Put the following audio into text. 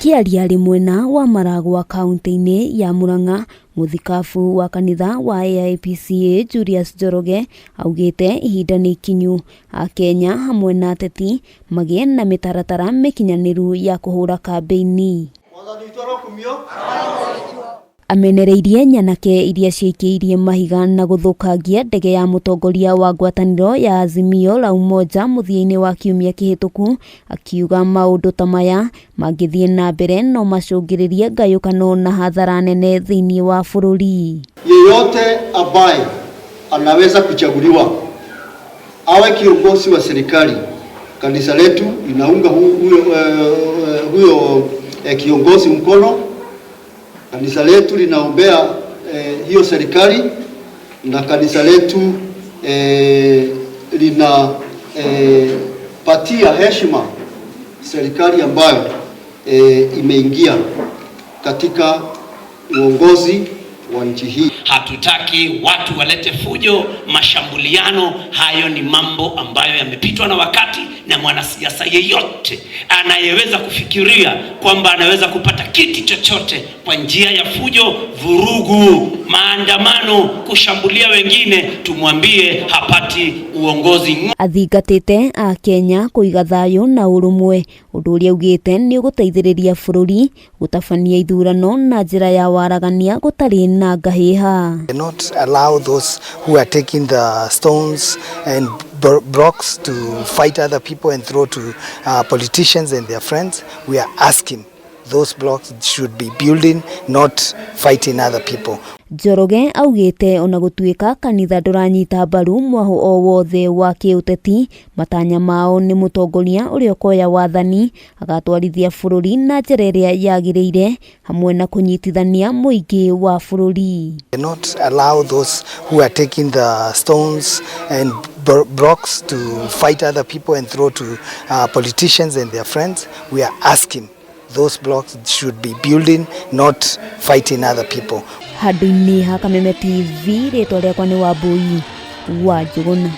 Akiaria ari mwena wa Maragwa kaunti-ini ya Murang'a, Muthikabu wa kanitha wa AIPCA Julius Njoroge augite ihinda ni ikinyu akenya hamwe na ateti magie na mitaratara mikinyaniru ya kuhura kambeini. Amenereirie nyanake iria ciikiirie mahiga na guthukangia ndege ya mutongoria wa ngwataniro ya Azimio la Umoja muthia-ini wa kiumia kihituku, akiuga maundu ta maya mangithie na mbere no macungiririe ngayukano na hadhara nene thiini wa bururi. Yeyote ambaye anaweza kuchaguliwa awe kiongozi wa serikali, kanisa letu inaunga huyo kiongozi mkono. Kanisa letu linaombea hiyo serikali na kanisa letu linapatia heshima serikali ambayo imeingia katika uongozi wa nchi hii. Hatutaki watu walete fujo, mashambuliano. Hayo ni mambo ambayo yamepitwa na wakati, na mwanasiasa yeyote anayeweza kufikiria kwamba anaweza kupata kiti chochote kwa njia ya fujo, vurugu, maandamano, kushambulia wengine, tumwambie hapati uongozi. Athingatite akenya kuiga thayu na urumwe, undu uria augite ni uguteithiriria bururi gutabania ithurano na njira ya waragania gutari na ngahiha. Not allow those who are taking the stones and blocks to fight other people and throw to politicians and their friends. We are asking those blocks should be building, not fighting other people. Njoroge augite ona gutuika kanitha nduranyita mbaru mwaho o wothe wa kiuteti, matanya mao ni mutongoria uria koya wathani agatwarithia bururi na njira iria yagiriire hamwe na kunyitithania muingi wa bururi. Not allow those who are taking the stones and blocks to fight other people and throw to politicians and their friends. We are asking those blocks should be building, not fighting other people. Handũ-inĩ ha Kameme TV, rĩtwa rĩakwa nĩ Wambui wa Njuguna.